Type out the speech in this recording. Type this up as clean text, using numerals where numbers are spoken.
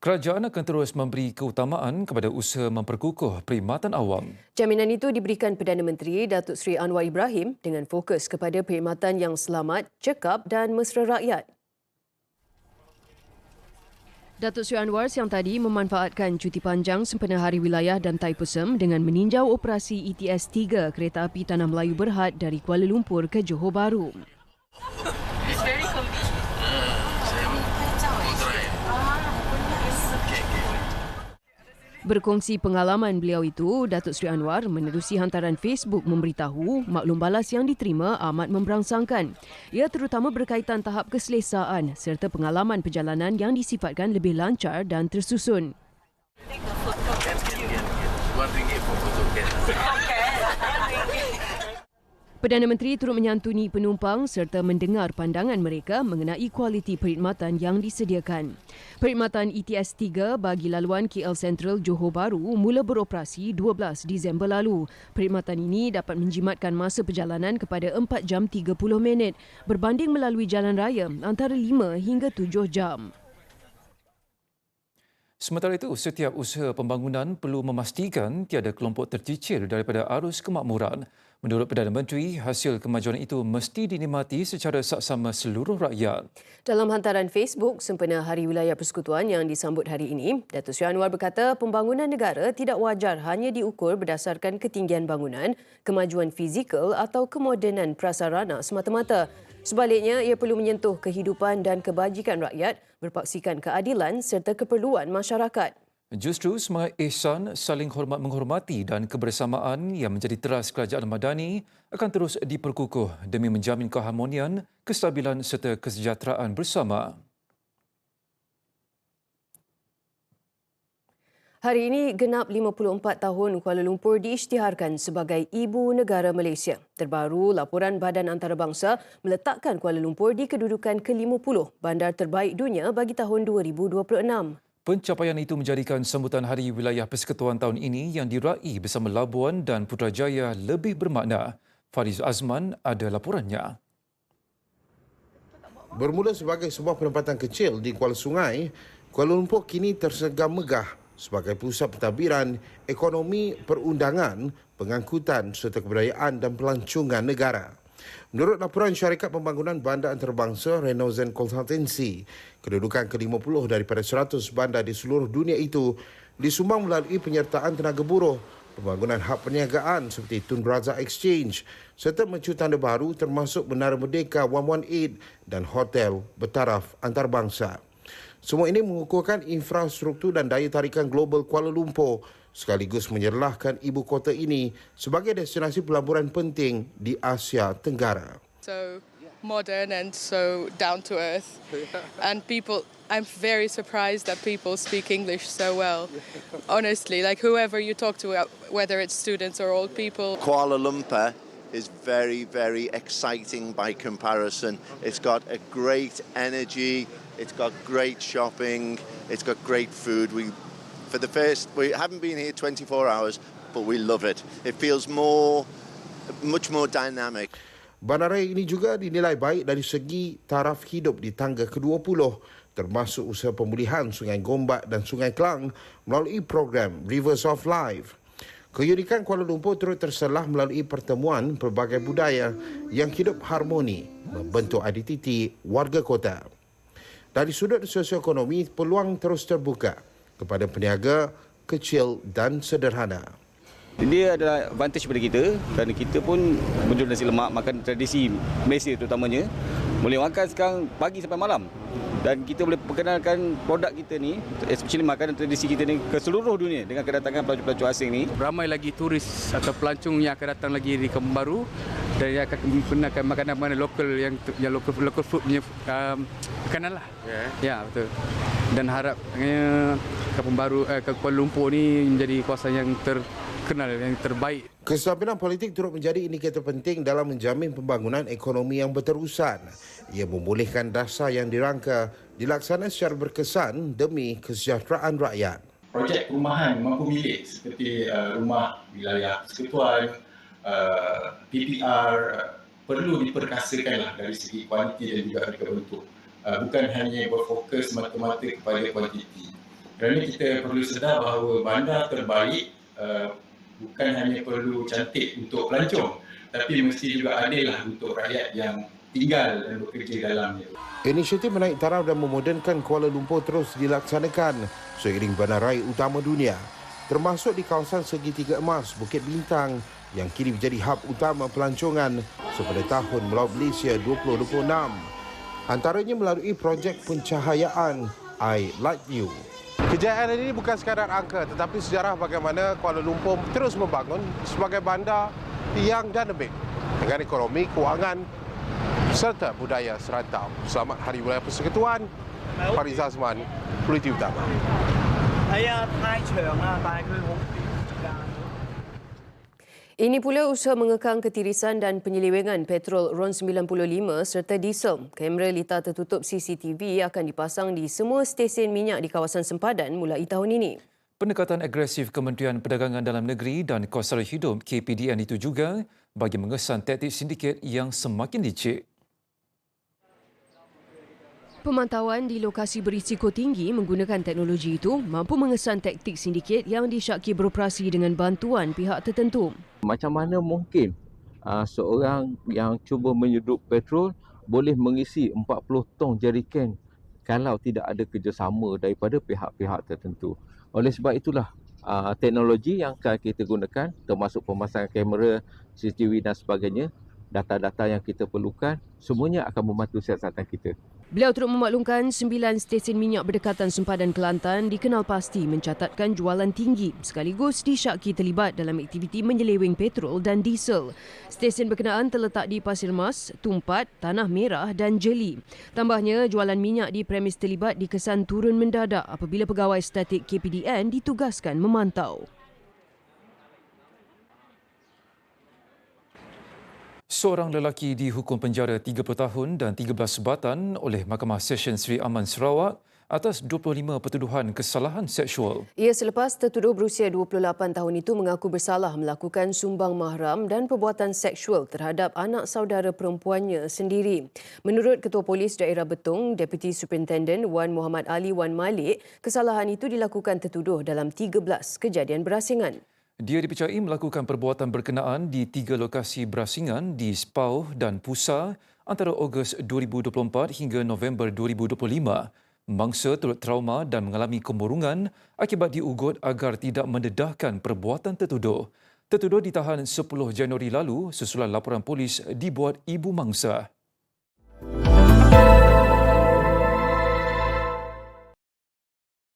Kerajaan akan terus memberi keutamaan kepada usaha memperkukuh perkhidmatan awam. Jaminan itu diberikan Perdana Menteri Datuk Seri Anwar Ibrahim dengan fokus kepada perkhidmatan yang selamat, cekap dan mesra rakyat. Datuk Seri Anwar siang tadi memanfaatkan cuti panjang sempena Hari Wilayah dan Taipusam dengan meninjau operasi ETS 3 kereta api Tanah Melayu Berhad dari Kuala Lumpur ke Johor Bahru. Berkongsi pengalaman beliau itu, Datuk Seri Anwar menerusi hantaran Facebook memberitahu maklum balas yang diterima amat memberangsangkan. Ia terutama berkaitan tahap keselesaan serta pengalaman perjalanan yang disifatkan lebih lancar dan tersusun. Perdana Menteri turut menyantuni penumpang serta mendengar pandangan mereka mengenai kualiti perkhidmatan yang disediakan. Perkhidmatan ETS 3 bagi laluan KL Sentral Johor Bahru mula beroperasi 12 Disember lalu. Perkhidmatan ini dapat menjimatkan masa perjalanan kepada 4 jam 30 minit berbanding melalui jalan raya antara 5 hingga 7 jam. Sementara itu, setiap usaha pembangunan perlu memastikan tiada kelompok tercicir daripada arus kemakmuran. Menurut Perdana Menteri, hasil kemajuan itu mesti dinikmati secara saksama seluruh rakyat. Dalam hantaran Facebook sempena Hari Wilayah Persekutuan yang disambut hari ini, Datuk Seri Anwar berkata pembangunan negara tidak wajar hanya diukur berdasarkan ketinggian bangunan, kemajuan fizikal atau kemodenan prasarana semata-mata. Sebaliknya, ia perlu menyentuh kehidupan dan kebajikan rakyat, berpaksikan keadilan serta keperluan masyarakat. Justru semangat ihsan, saling hormat-menghormati dan kebersamaan yang menjadi teras kerajaan madani akan terus diperkukuh demi menjamin keharmonian, kestabilan serta kesejahteraan bersama. Hari ini, genap 54 tahun Kuala Lumpur diisytiharkan sebagai Ibu Negara Malaysia. Terbaru, laporan Badan Antarabangsa meletakkan Kuala Lumpur di kedudukan ke-50 bandar terbaik dunia bagi tahun 2026. Pencapaian itu menjadikan sambutan Hari Wilayah Persekutuan tahun ini yang diraih bersama Labuan dan Putrajaya lebih bermakna. Fariz Azman ada laporannya. Bermula sebagai sebuah penempatan kecil di Kuala Sungai, Kuala Lumpur kini tersegam megah sebagai pusat pentadbiran, ekonomi, perundangan, pengangkutan serta kebudayaan dan pelancongan negara. Menurut laporan Syarikat Pembangunan Bandar Antarabangsa Renault Consultancy, kedudukan ke-50 daripada 100 bandar di seluruh dunia itu disumbang melalui penyertaan tenaga buruh, pembangunan hub perniagaan seperti Tun Razak Exchange serta mercu tanda baru termasuk Menara Merdeka 118 dan hotel bertaraf antarabangsa. Semua ini mengukuhkan infrastruktur dan daya tarikan global Kuala Lumpur sekaligus menyerlahkan ibu kota ini sebagai destinasi pelaburan penting di Asia Tenggara. So modern and so down to earth. And people, I'm very surprised that people speak English so well. Honestly, like whoever you talk to, whether it's students or old people. Kuala Lumpur is very, very exciting by comparison. It's got a great energy, it's got great shopping, it's got great food. We haven't been here 24 hours, but we love it. It feels much more dynamic. Bandaraya ini juga dinilai baik dari segi taraf hidup di tangga ke-20, termasuk usaha pemulihan Sungai Gombak dan Sungai Klang melalui program Rivers of Life. Keunikan Kuala Lumpur turut terselah melalui pertemuan pelbagai budaya yang hidup harmoni membentuk identiti warga kota. Dari sudut sosioekonomi, peluang terus terbuka kepada peniaga kecil dan sederhana. Dia adalah advantage pada kita kerana kita pun menjual nasi lemak, makan tradisi Malaysia terutamanya. Boleh makan sekarang pagi sampai malam. Dan kita boleh perkenalkan produk kita ni, especially makanan tradisi kita ni ke seluruh dunia dengan kedatangan pelancong-pelancong asing ni. Ramai lagi turis atau pelancong yang akan datang lagi di Kampung Baru dan yang akan menggunakan makanan-makanan lokal yang local food punya makanan lah. Ya, betul. Dan harapnya Kampung Baru Kuala Lumpur ni menjadi kawasan yang terkenal, yang terbaik. Kestabilan politik turut menjadi indikator penting dalam menjamin pembangunan ekonomi yang berterusan. Ia membolehkan dasar yang dirangka dilaksanakan secara berkesan demi kesejahteraan rakyat. Projek perumahan mampu milik seperti rumah wilayah persekutuan, PPR perlu diperkasakanlah dari segi kuantiti dan juga bentuk. Bukan hanya berfokus mata-mata kepada kuantiti. Kerana kita perlu sedar bahawa bandar terbaik bukan hanya perlu cantik untuk pelancong, tapi mesti juga adil lah untuk rakyat yang tinggal dan bekerja dalamnya. Inisiatif menaik taraf dan memodernkan Kuala Lumpur terus dilaksanakan seiring bandaraya utama dunia, termasuk di kawasan segitiga emas Bukit Bintang yang kini menjadi hub utama pelancongan sepada tahun Melaut Malaysia 2026. Antaranya melalui projek pencahayaan I Like You. Kejayaan ini bukan sekadar angka tetapi sejarah bagaimana Kuala Lumpur terus membangun sebagai bandar yang dynamik dengan ekonomi, kewangan serta budaya serantau. Selamat Hari Wilayah Persekutuan. Faris Azman, Politik Utama. Ini pula usaha mengekang ketirisan dan penyelewengan petrol RON 95 serta diesel. Kamera litar tertutup CCTV akan dipasang di semua stesen minyak di kawasan sempadan mulai tahun ini. Pendekatan agresif Kementerian Perdagangan Dalam Negeri dan Kos Sara Hidup KPDN itu juga bagi mengesan taktik sindiket yang semakin licik. Pemantauan di lokasi berisiko tinggi menggunakan teknologi itu mampu mengesan taktik sindiket yang disyaki beroperasi dengan bantuan pihak tertentu. Macam mana mungkin seorang yang cuba menyedup petrol boleh mengisi 40 tong jeriken kalau tidak ada kerjasama daripada pihak-pihak tertentu. Oleh sebab itulah teknologi yang akan kita gunakan termasuk pemasangan kamera, CCTV dan sebagainya, data-data yang kita perlukan semuanya akan membantu siasatan kita. Beliau turut memaklumkan 9 stesen minyak berdekatan sempadan Kelantan dikenal pasti mencatatkan jualan tinggi sekaligus disyaki terlibat dalam aktiviti menyeleweng petrol dan diesel. Stesen berkenaan terletak di Pasir Mas, Tumpat, Tanah Merah dan Jeli. Tambahnya, jualan minyak di premis terlibat dikesan turun mendadak apabila pegawai statik KPDN ditugaskan memantau. Seorang lelaki dihukum penjara 30 tahun dan 13 sebatan oleh Mahkamah Session Seri Aman Sarawak atas 25 pertuduhan kesalahan seksual. Ia selepas tertuduh berusia 28 tahun itu mengaku bersalah melakukan sumbang mahram dan perbuatan seksual terhadap anak saudara perempuannya sendiri. Menurut Ketua Polis Daerah Betong, Deputy Superintendent Wan Muhammad Ali Wan Malik, kesalahan itu dilakukan tertuduh dalam 13 kejadian berasingan. Dia dipercayai melakukan perbuatan berkenaan di 3 lokasi berasingan di Spau dan Pusa antara Ogos 2024 hingga November 2025. Mangsa turut trauma dan mengalami kemurungan akibat diugut agar tidak mendedahkan perbuatan tertuduh. Tertuduh ditahan 10 Januari lalu susulan laporan polis dibuat ibu mangsa.